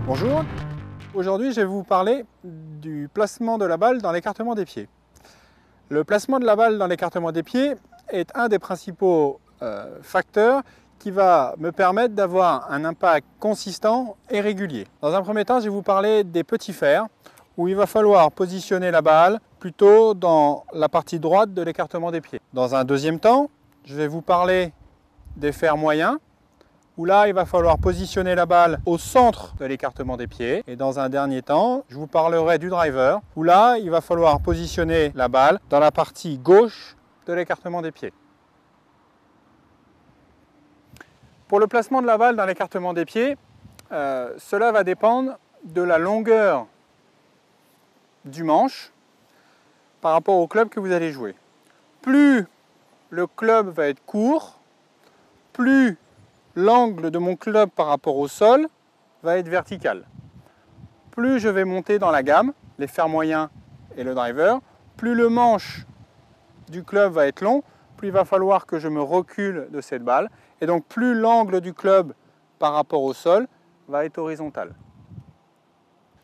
Bonjour, aujourd'hui je vais vous parler du placement de la balle dans l'écartement des pieds. Le placement de la balle dans l'écartement des pieds est un des principaux facteurs qui va me permettre d'avoir un impact consistant et régulier. Dans un premier temps, je vais vous parler des petits fers où il va falloir positionner la balle plutôt dans la partie droite de l'écartement des pieds. Dans un deuxième temps, je vais vous parler des fers moyens où là, il va falloir positionner la balle au centre de l'écartement des pieds. Et dans un dernier temps, je vous parlerai du driver, où là, il va falloir positionner la balle dans la partie gauche de l'écartement des pieds. Pour le placement de la balle dans l'écartement des pieds, cela va dépendre de la longueur du manche par rapport au club que vous allez jouer. Plus le club va être court, plus l'angle de mon club par rapport au sol va être vertical. Plus je vais monter dans la gamme, les fers moyens et le driver, plus le manche du club va être long, plus il va falloir que je me recule de cette balle. Et donc plus l'angle du club par rapport au sol va être horizontal.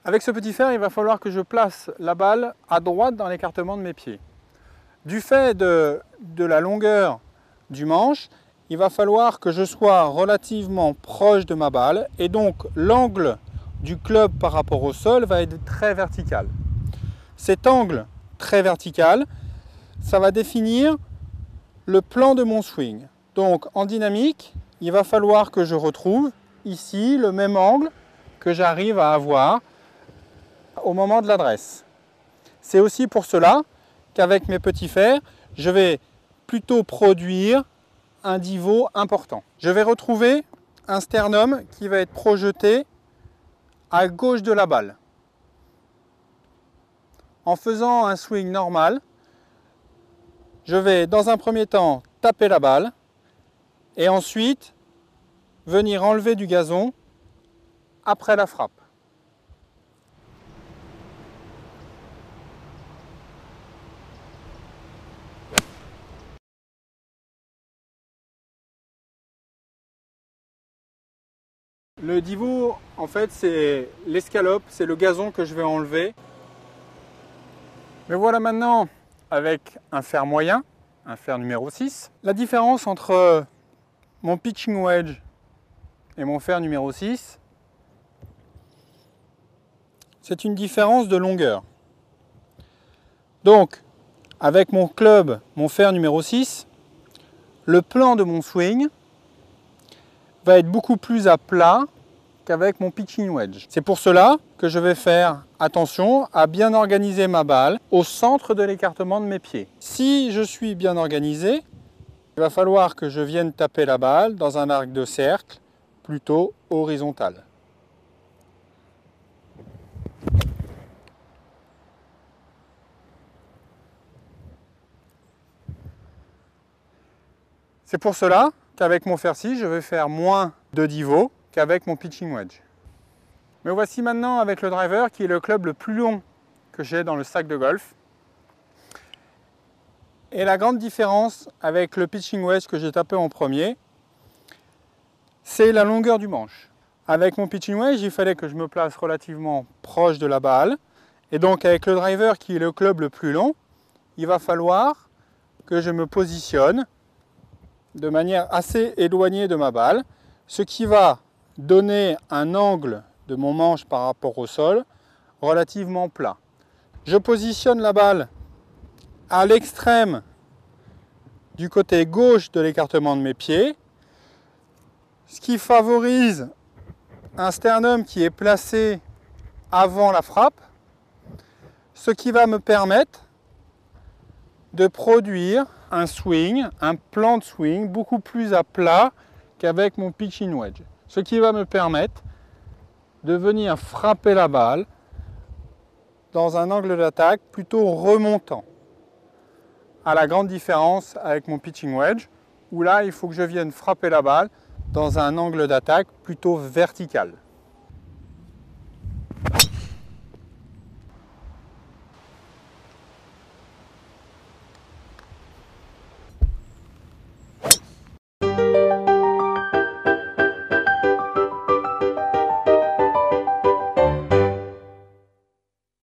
Avec ce petit fer, il va falloir que je place la balle à droite dans l'écartement de mes pieds. Du fait de la longueur du manche, il va falloir que je sois relativement proche de ma balle et donc l'angle du club par rapport au sol va être très vertical. Cet angle très vertical, ça va définir le plan de mon swing. Donc en dynamique, il va falloir que je retrouve ici le même angle que j'arrive à avoir au moment de l'adresse. C'est aussi pour cela qu'avec mes petits fers, je vais plutôt produire un divot important. Je vais retrouver un sternum qui va être projeté à gauche de la balle. En faisant un swing normal, je vais dans un premier temps taper la balle et ensuite venir enlever du gazon après la frappe. Le divot, en fait, c'est l'escalope, c'est le gazon que je vais enlever. Mais voilà maintenant avec un fer moyen, un fer numéro 6. La différence entre mon pitching wedge et mon fer numéro 6, c'est une différence de longueur. Donc, avec mon club, mon fer numéro 6, le plan de mon swing va être beaucoup plus à plat qu'avec mon pitching wedge. C'est pour cela que je vais faire attention à bien organiser ma balle au centre de l'écartement de mes pieds. Si je suis bien organisé, il va falloir que je vienne taper la balle dans un arc de cercle plutôt horizontal. C'est pour cela qu'avec mon fer 6, je vais faire moins de divot qu'avec mon pitching wedge. Mais voici maintenant avec le driver qui est le club le plus long que j'ai dans le sac de golf. Et la grande différence avec le pitching wedge que j'ai tapé en premier, c'est la longueur du manche. Avec mon pitching wedge, il fallait que je me place relativement proche de la balle. Et donc avec le driver qui est le club le plus long, il va falloir que je me positionne de manière assez éloignée de ma balle, ce qui va donner un angle de mon manche par rapport au sol relativement plat. Je positionne la balle à l'extrême du côté gauche de l'écartement de mes pieds, ce qui favorise un sternum qui est placé avant la frappe, ce qui va me permettre de produire un swing, un plan de swing beaucoup plus à plat qu'avec mon pitching wedge. Ce qui va me permettre de venir frapper la balle dans un angle d'attaque plutôt remontant. À la grande différence avec mon pitching wedge, où là il faut que je vienne frapper la balle dans un angle d'attaque plutôt vertical.